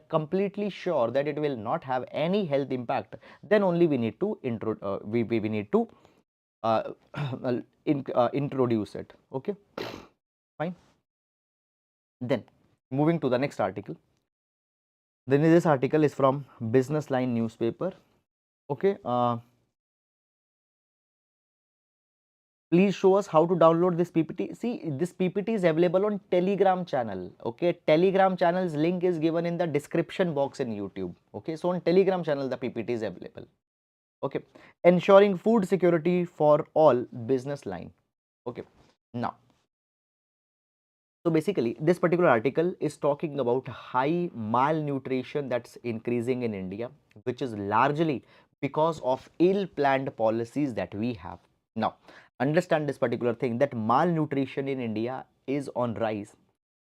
A: completely sure that it will not have any health impact, then only we need to we need to uh, introduce it. Okay, fine. Then moving to the next article. Then this article is from Business Line newspaper. Okay, please show us how to download this PPT. See, this PPT is available on Telegram channel. Okay, Telegram channel's link is given in the description box in YouTube. Okay, so on Telegram channel the PPT is available. Okay, ensuring food security for all, business line. Okay, now, so basically this particular article is talking about high malnutrition that's increasing in India, which is largely because of ill planned policies that we have. Now, understand this particular thing, that malnutrition in India is on rise.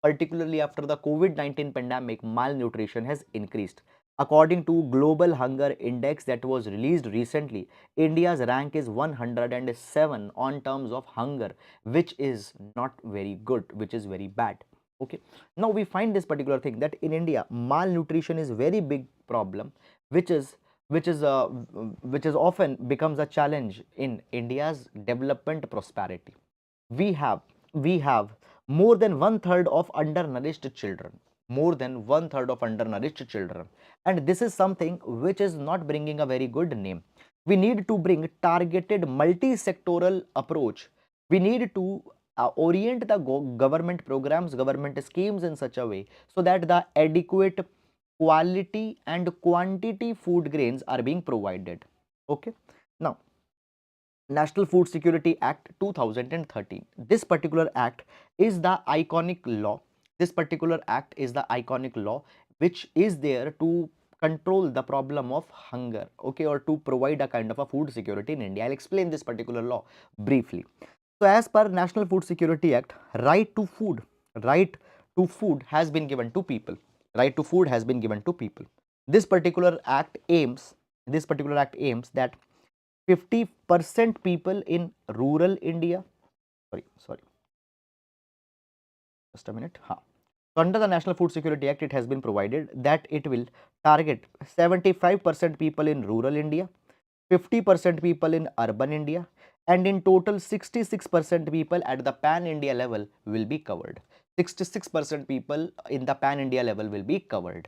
A: Particularly after the COVID-19 pandemic, malnutrition has increased. According to Global Hunger Index that was released recently, India's rank is 107 on terms of hunger, which is not very good, which is very bad. Okay, now we find this particular thing, that in India malnutrition is very big problem, which is which is often becomes a challenge in India's development prosperity. We have more than one third of undernourished children, more than one third of undernourished children, and this is something which is not bringing a very good name. We need to bring targeted multi-sectoral approach. We need to orient the government programs, government schemes in such a way so that the adequate quality and quantity food grains are being provided. Okay, now, National Food Security Act 2013. This particular act is the iconic law. This particular act is the iconic law which is there to control the problem of hunger, okay, or to provide a kind of a food security in India. I'll explain this particular law briefly. So, as per National Food Security Act, right to food has been given to people. Right to food has been given to people. This particular act aims, that 50% people in rural India, sorry, just a minute. So under the National Food Security Act, it has been provided that it will target 75% people in rural India, 50% people in urban India, and in total 66% people at the pan India level will be covered. 66% people in the pan India level will be covered.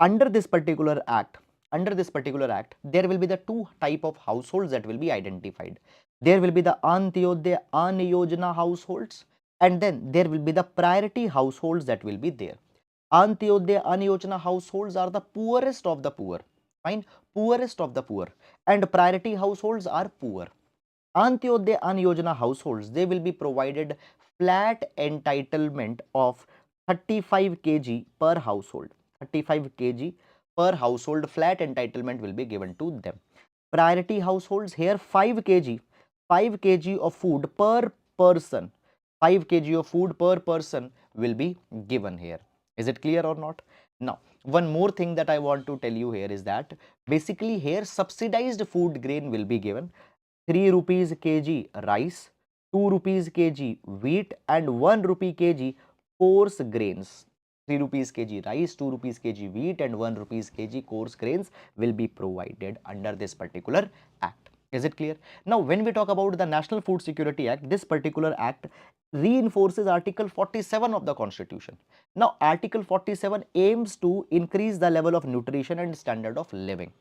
A: Under this particular act, there will be the two type of households that will be identified. There will be the Antyodaya Yojana households, and then there will be the priority households that will be there. Antyodaya Yojana households are the poorest of the poor, fine, poorest of the poor, and priority households are poor. Antyodaya Yojana households, they will be provided flat entitlement of 35 kg per household. 35 kg per household flat entitlement will be given to them. Priority households, here 5 kg, 5 kg of food per person, 5 kg of food per person will be given here. Is it clear or not? Now, one more thing that I want to tell you here is that basically here subsidized food grain will be given. 3 rupees kg rice, 2 rupees kg wheat, and 1 rupee kg coarse grains. 3 rupees kg rice, 2 rupees kg wheat, and 1 rupees kg coarse grains will be provided under this particular act. Is it clear? Now, when we talk about the National Food Security Act, this particular act reinforces Article 47 of the Constitution. Now, Article 47 aims to increase the level of nutrition and standard of living.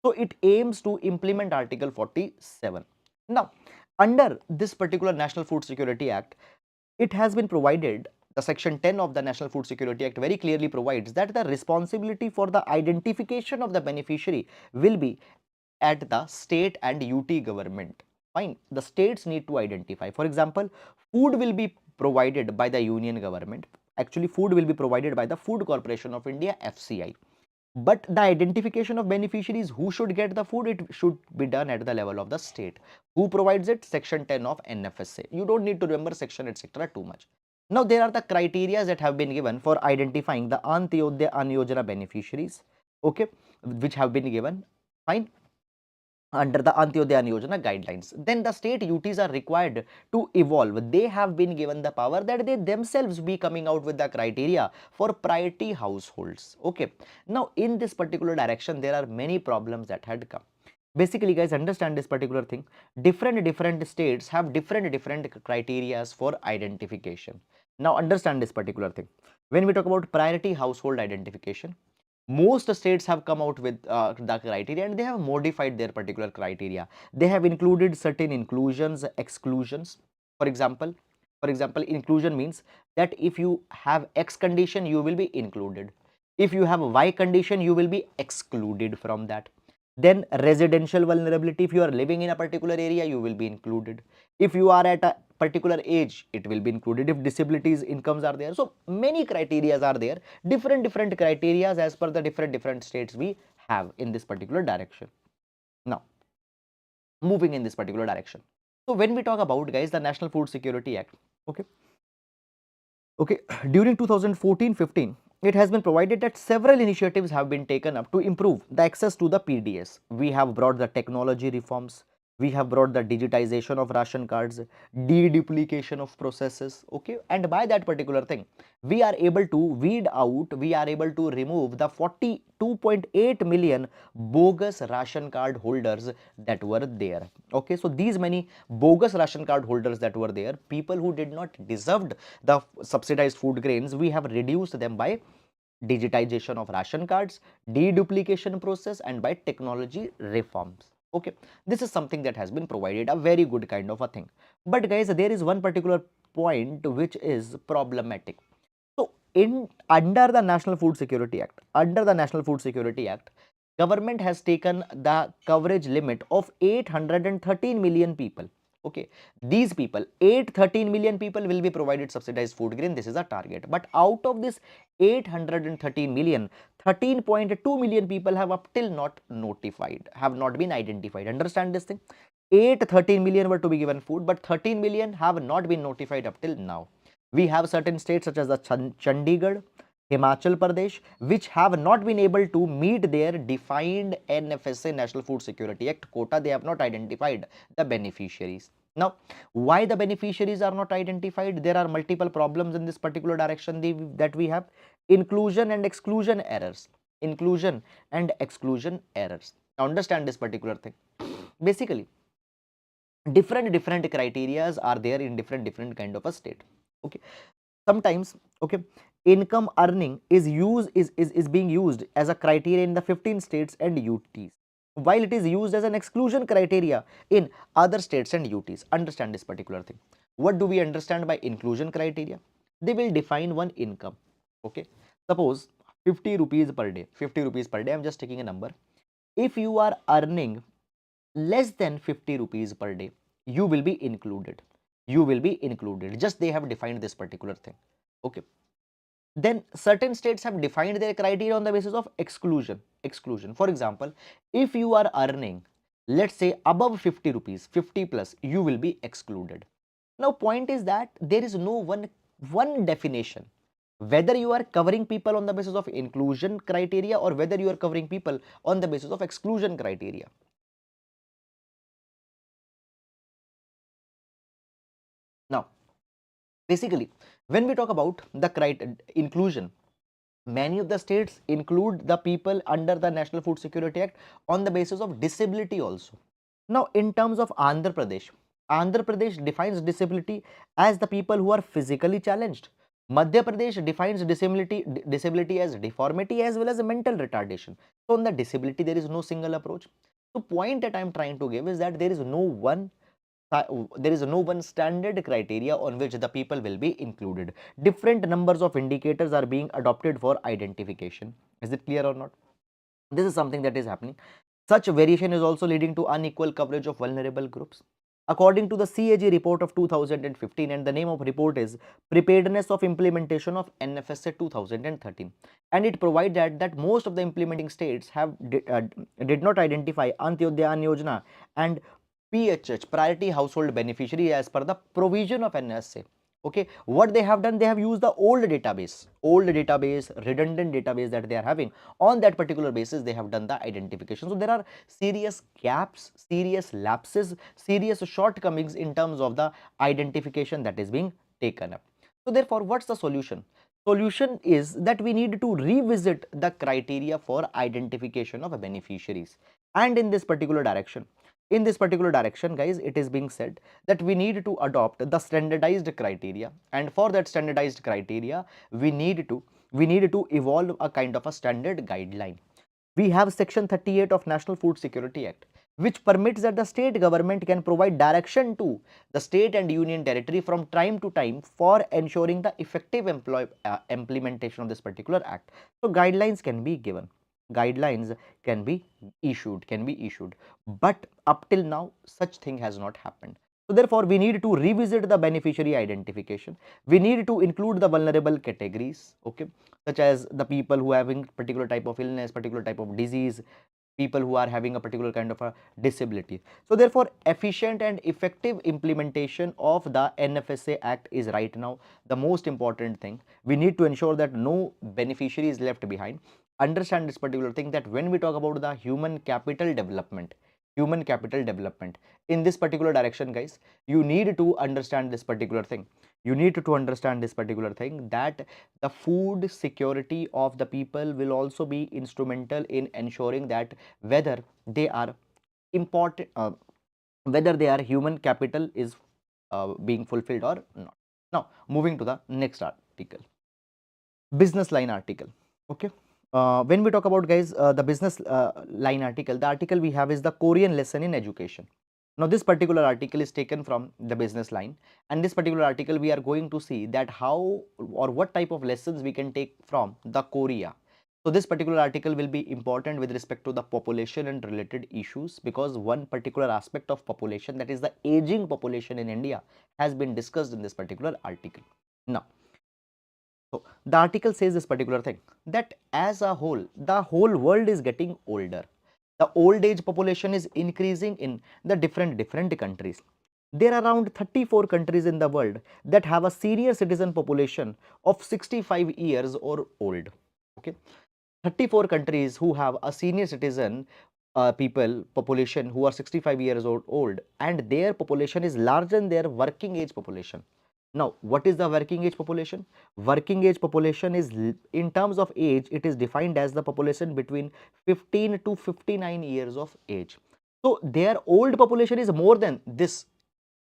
A: So, it aims to implement Article 47. Now, under this particular National Food Security Act, it has been provided, the section 10 of the National Food Security Act very clearly provides that the responsibility for the identification of the beneficiary will be at the state and UT government. Fine, the states need to identify. For example, food will be provided by the union government. Actually, food will be provided by the Food Corporation of India, FCI. But the identification of beneficiaries who should get the food, it should be done at the level of the state. Who provides it? Section 10 of NFSA. You don't need to remember section etc. too much. Now there are the criteria that have been given for identifying the Antyodaya Anna beneficiaries, okay, which have been given, fine, under the Antyodaya Yojana guidelines. Then the state UTs are required to evolve. They have been given the power that they themselves be coming out with the criteria for priority households. Okay. Now in this particular direction, there are many problems that had come. Basically, guys, understand this particular thing. Different states have different criterias for identification. Now understand this particular thing. When we talk about priority household identification, most states have come out with the criteria, and they have modified their particular criteria. They have included certain inclusions, exclusions. For example, inclusion means that if you have X condition, you will be included. If you have Y condition, you will be excluded from that. Then residential vulnerability, if you are living in a particular area, you will be included. If you are at a particular age, it will be included. If disabilities incomes are there, so many criterias are there, different criterias as per the different states we have in this particular direction. Now moving in this particular direction, so when we talk about, guys, the National Food Security Act, okay, during 2014-15, it has been provided that several initiatives have been taken up to improve the access to the PDS. We have brought the technology reforms, we have brought the digitization of ration cards, deduplication of processes, okay, and by that particular thing, we are able to weed out, we are able to remove the 42.8 million bogus ration card holders that were there. Okay, so these many bogus ration card holders that were there, people who did not deserved the subsidized food grains, we have reduced them by digitization of ration cards, deduplication process, and by technology reforms. Okay, this is something that has been provided, a very good kind of a thing. But guys, there is one particular point which is problematic. So in under the National Food Security Act, government has taken the coverage limit of 813 million people. Okay, these people, 813 million people will be provided subsidized food grain. This is a target. But out of this 813 million, 13.2 million people have up till not notified, have not been identified. Understand this thing? 813 million were to be given food, but 13 million have not been notified up till now. We have certain states such as the Chandigarh, Himachal Pradesh, which have not been able to meet their defined NFSA National Food Security Act quota. They have not identified the beneficiaries. Now, why the beneficiaries are not identified? There are multiple problems in this particular direction that we have. Inclusion and exclusion errors. Inclusion and exclusion errors. Now, understand this particular thing. Basically, different criterias are there in different kind of a state. Okay, sometimes, okay, income earning is being used as a criteria in the 15 states and UTs, while it is used as an exclusion criteria in other states and UTs. Understand this particular thing. What do we understand by inclusion criteria? They will define one income. Okay, suppose 50 rupees per day, 50 rupees per day, I'm just taking a number. If you are earning less than 50 rupees per day, you will be included. You will be included. Just they have defined this particular thing. Okay. Then certain states have defined their criteria on the basis of exclusion. Exclusion. For example, if you are earning, let's say, above 50 rupees, 50 plus, you will be excluded. Now, point is that there is no one definition whether you are covering people on the basis of inclusion criteria or whether you are covering people on the basis of exclusion criteria. Now, basically, when we talk about the inclusion, many of the states include the people under the National Food Security Act on the basis of disability also. Now, in terms of Andhra Pradesh defines disability as the people who are physically challenged. Madhya Pradesh defines disability as deformity as well as mental retardation. So, on the disability, there is no single approach. The point that I am trying to give is that there is no one standard criteria on which the people will be included. Different numbers of indicators are being adopted for identification. Is it clear or not? This is something that is happening. Such variation is also leading to unequal coverage of vulnerable groups. according to the CAG report of 2015, and the name of report is Preparedness of Implementation of NFSA 2013, and it provided that most of the implementing states did not identify Antyodaya Yojana and PHH, Priority Household Beneficiary, as per the provision of NSA. Okay, what they have done, they have used the old database, redundant database that they are having. On that particular basis, they have done the identification. So there are serious gaps, serious lapses, serious shortcomings in terms of the identification that is being taken up. So therefore, what's the solution? Solution is that we need to revisit the criteria for identification of beneficiaries. And in this particular direction, guys, it is being said that we need to adopt the standardized criteria, and for that standardized criteria, we need to evolve a kind of a standard guideline. We have section 38 of National Food Security Act, which permits that the state government can provide direction to the state and union territory from time to time for ensuring the effective implementation of this particular act. So guidelines can be given, guidelines can be issued, but up till now such thing has not happened. So therefore, we need to revisit the beneficiary identification. We need to include the vulnerable categories, okay, such as the people who are having particular type of illness, particular type of disease, people who are having a particular kind of a disability. So therefore, efficient and effective implementation of the NFSA Act is right now the most important thing. We need to ensure that no beneficiary is left behind. Understand this particular thing, that when we talk about the human capital development, in this particular direction, guys, you need to understand this particular thing. That the food security of the people will also be instrumental in ensuring that whether they are important, whether their human capital is being fulfilled or not. Now, moving to the next article, business line article. Okay, when we talk about, guys, the business line article, the article we have is the Korean lesson in education. Now this particular article is taken from the business line, and this particular article we are going to see that how or what type of lessons we can take from the Korea. So this particular article will be important with respect to the population and related issues, because one particular aspect of population, that is the aging population in India, has been discussed in this particular article. Now, so the article says this particular thing, that as a whole, the whole world is getting older. The old age population is increasing in the different countries. There are around 34 countries in the world that have a senior citizen population of 65 years or old. Okay, 34 countries who have a senior citizen population who are 65 years old, and their population is larger than their working age population. Now, what is the working age population? Working age population is, in terms of age, it is defined as the population between 15 to 59 years of age. So their old population is more than this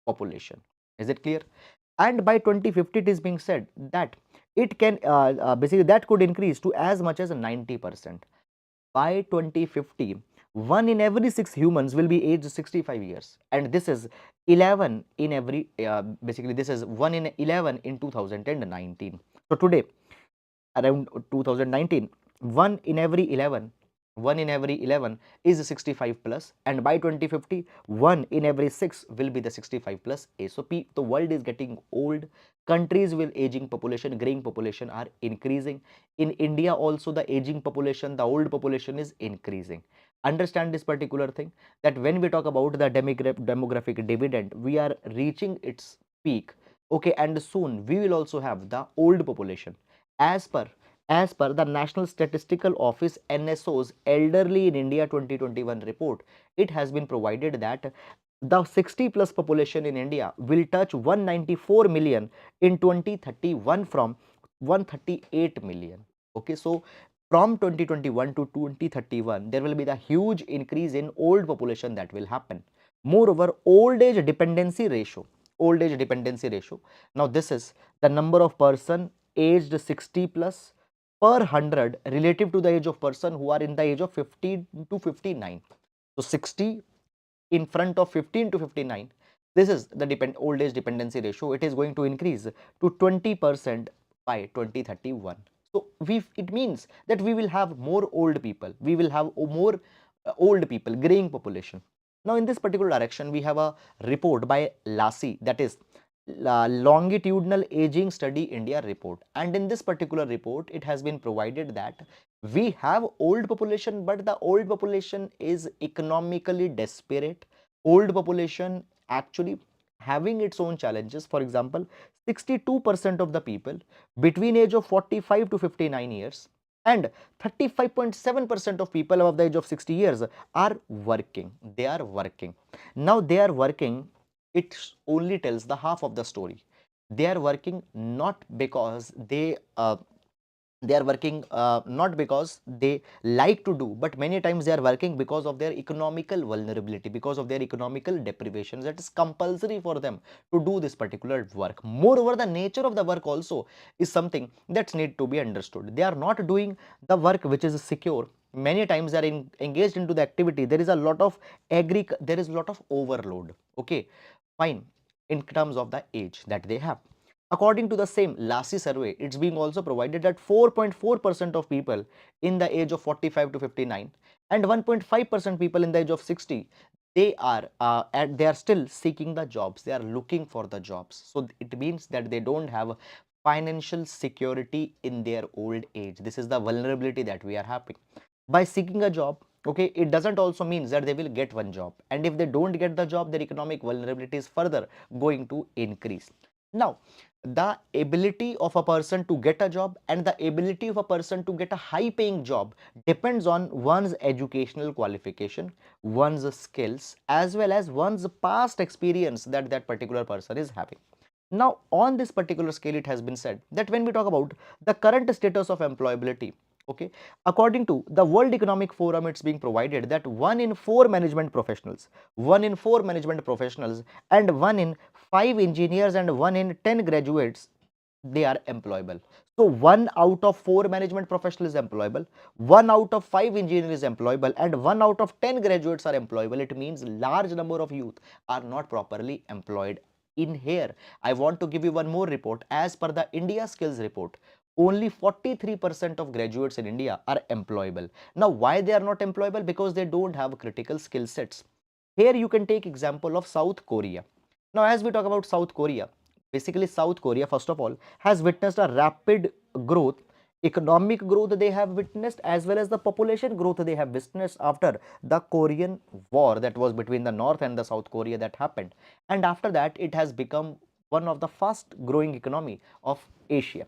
A: population. Is it clear? And by 2050, it is being said that it can basically that could increase to as much as 90%. By 2050, 1 in every 6 humans will be aged 65 years, and this is 11 in every basically this is 1 in 11 in 2019. So today, around 2019, 1 in every 11 is 65 plus, and by 2050, 1 in every 6 will be the 65 plus age. So the world is getting old. Countries with aging population, graying population are increasing. In India also, the aging population, the old population is increasing. Understand this particular thing, that when we talk about the demographic dividend, we are reaching its peak. Okay, and soon we will also have the old population. As per the National Statistical Office NSO's Elderly in India 2021 report, it has been provided that the 60 plus population in India will touch 194 million in 2031 from 138 million. Okay, so from 2021 to 2031, there will be the huge increase in old population that will happen. Moreover, old age dependency ratio. Now this is the number of person aged 60 plus per 100 relative to the age of person who are in the age of 50 to 59. So 60 in front of 15 to 59. This is the old age dependency ratio. It is going to increase to 20% by 2031. So it means that we will have more old people. We will have more old people, graying population. Now in this particular direction, we have a report by Lassie, that is longitudinal aging study India report, and in this particular report it has been provided that we have old population, but the old population is economically desperate. Old population actually having its own challenges. For example, 62% of the people between age of 45 to 59 years and 35.7% of people above the age of 60 years are working. They are working. Now they are working, it only tells the half of the story. They are working not because they are working not because they like to do, but many times they are working because of their economical vulnerability, because of their economical deprivations. That is compulsory for them to do this particular work. Moreover, the nature of the work also is something that need to be understood. They are not doing the work which is secure. Many times they are engaged into the activity. There is a lot of there is a lot of overload. Okay, fine, in terms of the age that they have. According to the same Lassie survey, it's being also provided that 4.4% of people in the age of 45 to 59 and 1.5% people in the age of 60, they are still seeking the jobs. They are looking for the jobs. So it means that they don't have financial security in their old age. This is the vulnerability that we are having. By seeking a job, okay, it doesn't also mean that they will get one job, and if they don't get the job, their economic vulnerability is further going to increase. Now the ability of a person to get a job and the ability of a person to get a high paying job depends on one's educational qualification, one's skills, as well as one's past experience that that particular person is having. Now on this particular scale, it has been said that when we talk about the current status of employability, okay, according to the World Economic Forum, it's being provided that 1 in 4 management professionals, 1 in 4 management professionals and 1 in 5 engineers and 1 in 10 graduates, they are employable. So 1 out of 4 management professionals is employable, 1 out of 5 engineers is employable, and 1 out of 10 graduates are employable. It means large number of youth are not properly employed. In here, I want to give you one more report. As per the India Skills report, only 43% of graduates in India are employable. Now why they are not employable? Because they don't have critical skill sets. Here you can take example of South Korea. Now as we talk about South Korea, basically South Korea first of all has witnessed a rapid growth, economic growth they have witnessed, as well as the population growth they have witnessed after the Korean war that was between the North and the South Korea that happened. And after that it has become one of the fast growing economy of Asia.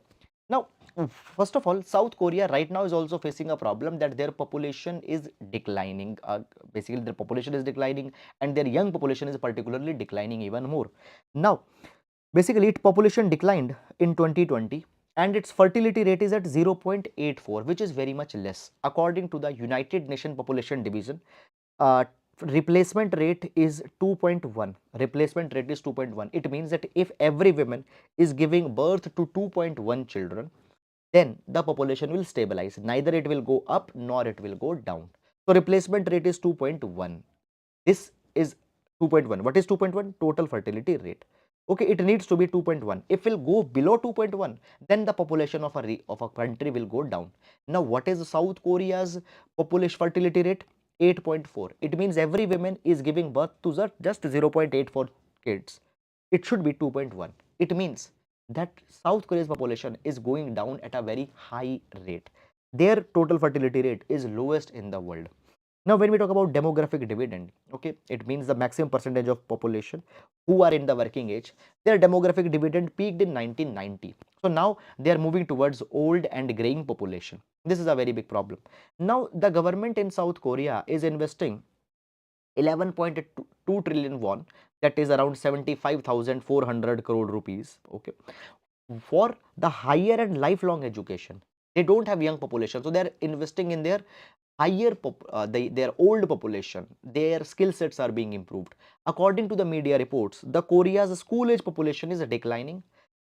A: Now first of all, South Korea right now is also facing a problem that their population is declining. Basically their population is declining and their young population is particularly declining even more. Now basically its population declined in 2020 and its fertility rate is at 0.84, which is very much less. According to the United Nations Population Division, uh, replacement rate is 2.1. Replacement rate is 2.1. It means that if every woman is giving birth to 2.1 children, then the population will stabilize. Neither it will go up nor it will go down. So replacement rate is 2.1. This is 2.1. What is 2.1? Total fertility rate. Okay, it needs to be 2.1. If it will go below 2.1, then the population of a country will go down. Now what is South Korea's population fertility rate? 8.4. It means every woman is giving birth to just 0.84 kids. It should be 2.1. It means that South Korea's population is going down at a very high rate. Their total fertility rate is lowest in the world. Now when we talk about demographic dividend, okay, it means the maximum percentage of population who are in the working age, their demographic dividend peaked in 1990. So now they are moving towards old and graying population. This is a very big problem. Now the government in South Korea is investing 11.2 trillion won, that is around 75,400 crore rupees, okay, for the higher and lifelong education. They don't have young population, so they are investing in their their old population. Their skill sets are being improved. According to the media reports, the Korea's school age population is declining.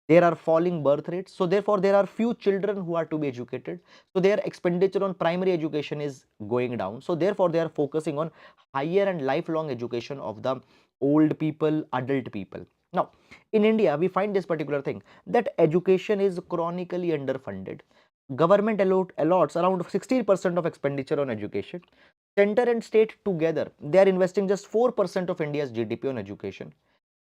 A: There are falling birth rates, so therefore there are few children who are to be educated, so their expenditure on primary education is going down. So therefore they are focusing on higher and lifelong education of the old people, adult people. Now in India we find this particular thing, that education is chronically underfunded. government allots around 16% of expenditure on education. Center and state together, they are investing just 4% of India's GDP on education.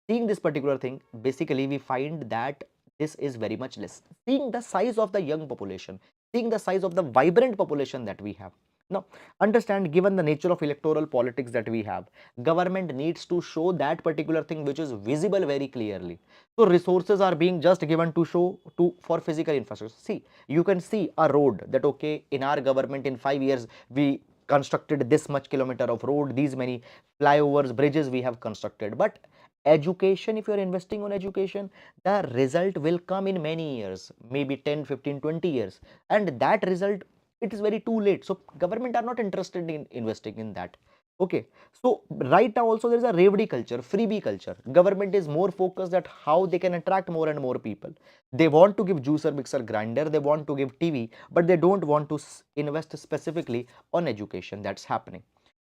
A: Seeing this particular thing, basically we find that this is very much less. Seeing the size of the young population, seeing the size of the vibrant population that we have. Now, understand, given the nature of electoral politics that we have, government needs to show that particular thing which is visible very clearly. So resources are being just given to show to for physical infrastructure. See, you can see a road that, okay, in our government in 5 years we constructed this much kilometer of road, these many flyovers, bridges we have constructed. But education, if you are investing on education, the result will come in many years, maybe 10, 15, 20 years, and that result, it is very too late. So government are not interested in investing in that. Okay, so right now also there is a revdi culture, freebie culture. Government is more focused at how they can attract more and more people. They want to give juicer, mixer, grinder, they want to give TV, but they don't want to invest specifically on education. That's happening.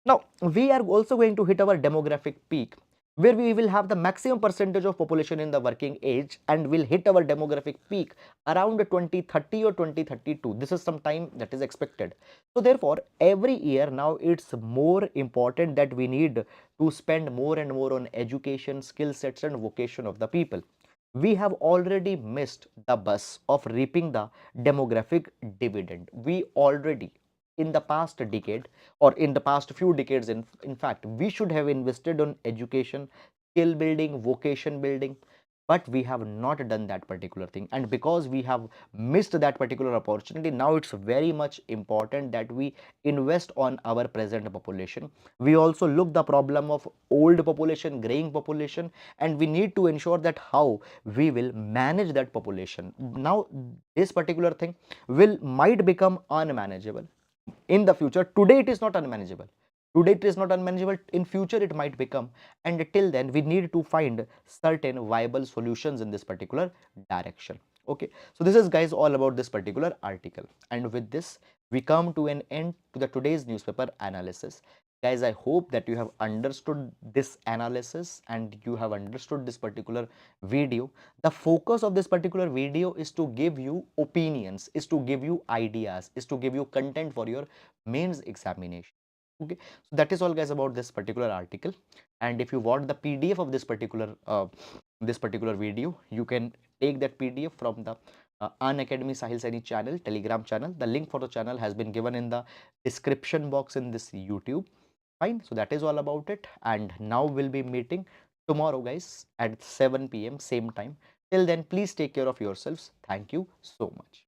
A: Now we are also going to hit our demographic peak, where we will have the maximum percentage of population in the working age, and will hit our demographic peak around 2030 or 2032. This is some time that is expected. So therefore, every year now it's more important that we need to spend more and more on education, skill sets and vocation of the people. We have already missed the bus of reaping the demographic dividend. We already, in the past decade, or in the past few decades, in fact, we should have invested on education, skill building, vocation building, but we have not done that particular thing. And because we have missed that particular opportunity, now it's very much important that we invest on our present population. We also look the problem of old population, graying population, and we need to ensure that how we will manage that population. Now this particular thing will might become unmanageable in the future. Today it is not unmanageable, today it is not unmanageable, in future it might become, and till then we need to find certain viable solutions in this particular direction. Okay, so this is, guys, all about this particular article, and with this we come to an end to the today's newspaper analysis. Guys, I hope that you have understood this analysis and you have understood this particular video. The focus of this particular video is to give you opinions, is to give you ideas, is to give you content for your mains examination. Okay, so that is all, guys, about this particular article. And if you want the PDF of this particular video, you can take that PDF from the Unacademy Sahil Saini channel, Telegram channel. The link for the channel has been given in the description box in this YouTube. Fine, so that is all about it, and now we'll be meeting tomorrow, guys, at 7 p.m. same time. Till then, please take care of yourselves. Thank you so much.